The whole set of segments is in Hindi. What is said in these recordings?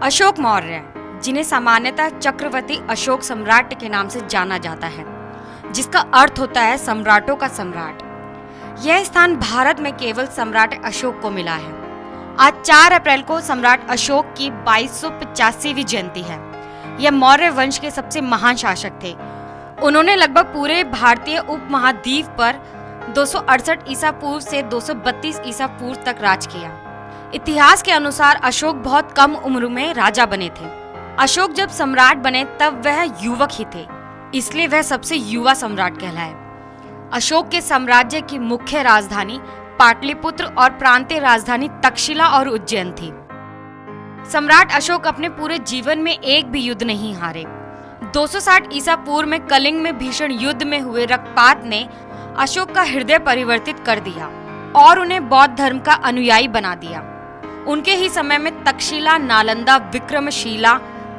अशोक मौर्य, जिन्हें सामान्यतः चक्रवर्ती अशोक सम्राट के नाम से जाना जाता है, जिसका अर्थ होता है सम्राटों का सम्राट। यह स्थान भारत में केवल सम्राट अशोक को मिला है। आज 4 अप्रैल को सम्राट अशोक की 2285वीं जयंती है। यह मौर्य वंश के सबसे महान शासक थे। उन्होंने लगभग पूरे भारतीय उपमहाद्वीप पर 268 ईसा पूर्व से 232 ईसा पूर्व तक राज किया। इतिहास के अनुसार अशोक बहुत कम उम्र में राजा बने थे। अशोक जब सम्राट बने तब वह युवक ही थे, इसलिए वह सबसे युवा सम्राट कहलाए। अशोक के साम्राज्य की मुख्य राजधानी पाटलिपुत्र और प्रांतीय राजधानी तक्षशिला और उज्जैन थी। सम्राट अशोक अपने पूरे जीवन में एक भी युद्ध नहीं हारे। 260 ईसा पूर्व में कलिंग में भीषण युद्ध में हुए रक्तपात ने अशोक का हृदय परिवर्तित कर दिया और उन्हें बौद्ध धर्म का अनुयायी बना दिया। उनके ही समय में तक्षशिला, नालंदा, विक्रमशिला,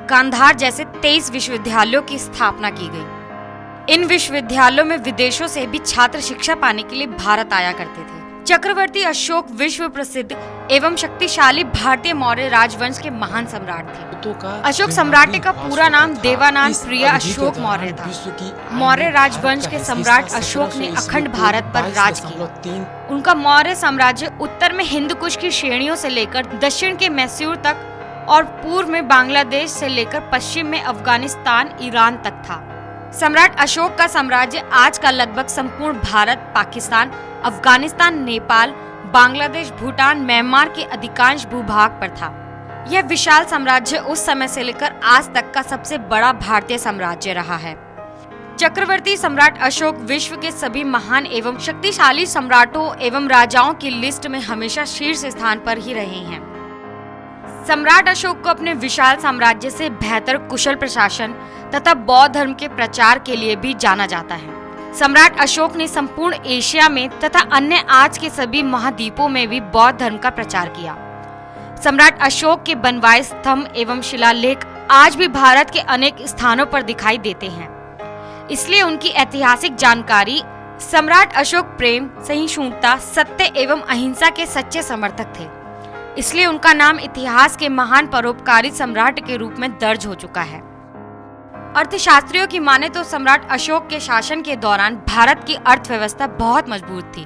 कांधार जैसे 23 विश्वविद्यालयों की स्थापना की गई। इन विश्वविद्यालयों में विदेशों से भी छात्र शिक्षा पाने के लिए भारत आया करते थे। चक्रवर्ती अशोक विश्व प्रसिद्ध एवं शक्तिशाली भारतीय मौर्य राजवंश के महान सम्राट थे। अशोक सम्राट का पूरा नाम देवानंद प्रिय अशोक मौर्य था। मौर्य राजवंश के सम्राट अशोक ने अखंड भारत पर राज किया। उनका मौर्य साम्राज्य उत्तर में हिंद कुश की श्रेणियों से लेकर दक्षिण के मैसूर तक और पूर्व में बांग्लादेश से लेकर पश्चिम में अफगानिस्तान, ईरान तक था। सम्राट अशोक का साम्राज्य आज का लगभग संपूर्ण भारत, पाकिस्तान, अफगानिस्तान, नेपाल, बांग्लादेश, भूटान, म्यांमार के अधिकांश भूभाग पर था। यह विशाल साम्राज्य उस समय से लेकर आज तक का सबसे बड़ा भारतीय साम्राज्य रहा है। चक्रवर्ती सम्राट अशोक विश्व के सभी महान एवं शक्तिशाली सम्राटों एवं राजाओं की लिस्ट में हमेशा शीर्ष स्थान पर ही रहे हैं। सम्राट अशोक को अपने विशाल साम्राज्य से बेहतर कुशल प्रशासन तथा बौद्ध धर्म के प्रचार के लिए भी जाना जाता है। सम्राट अशोक ने संपूर्ण एशिया में तथा अन्य आज के सभी महाद्वीपों में भी बौद्ध धर्म का प्रचार किया। सम्राट अशोक के बनवाए स्तंभ एवं शिलालेख आज भी भारत के अनेक स्थानों पर दिखाई देते हैं। इसलिए उनकी ऐतिहासिक जानकारी सम्राट अशोक प्रेम, सहिष्णुता, सत्य एवं अहिंसा के सच्चे समर्थक थे। इसलिए उनका नाम इतिहास के महान परोपकारी सम्राट के रूप में दर्ज हो चुका है। अर्थशास्त्रियों की माने तो सम्राट अशोक के शासन के दौरान भारत की अर्थव्यवस्था बहुत मजबूत थी।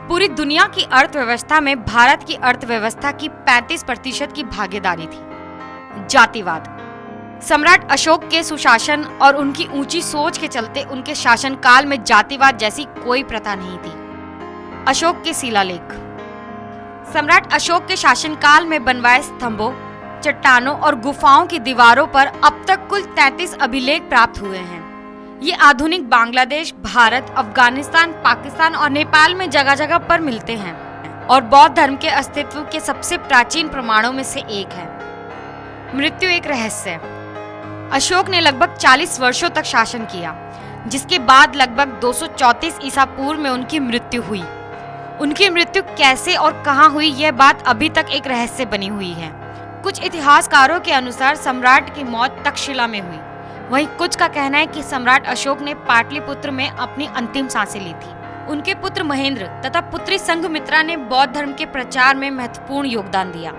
पूरी दुनिया की अर्थव्यवस्था में भारत की अर्थव्यवस्था की 35% की भागीदारी थी। जातिवाद। सम्राट अशोक के सुशासन और उनकी ऊंची सोच के चलते उनके शासनकाल में जातिवाद जैसी कोई प्रथा नहीं थी। अशोक के शिलालेख। सम्राट अशोक के शासनकाल में बनवाए स्तंभों, चट्टानों और गुफाओं की दीवारों पर अब तक कुल 33 अभिलेख प्राप्त हुए हैं। ये आधुनिक बांग्लादेश, भारत, अफगानिस्तान, पाकिस्तान और नेपाल में जगह जगह पर मिलते हैं और बौद्ध धर्म के अस्तित्व के सबसे प्राचीन प्रमाणों में से एक है। मृत्यु एक रहस्य। अशोक ने लगभग 40 वर्षों तक शासन किया, जिसके बाद लगभग 234 ईसा पूर्व में उनकी मृत्यु हुई। उनकी मृत्यु कैसे और कहां हुई, यह बात अभी तक एक रहस्य बनी हुई है। कुछ इतिहासकारों के अनुसार सम्राट की मौत तक्षशिला में हुई। वहीं कुछ का कहना है कि सम्राट अशोक ने पाटलिपुत्र में अपनी अंतिम सांसें ली थी। उनके पुत्र महेंद्र तथा पुत्री संघमित्रा ने बौद्ध धर्म के प्रचार में महत्वपूर्ण योगदान दिया।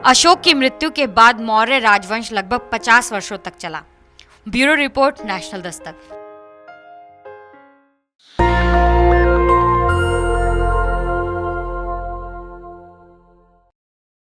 अशोक की मृत्यु के बाद मौर्य राजवंश लगभग 50 वर्षों तक चला। Bureau report, national Dastak.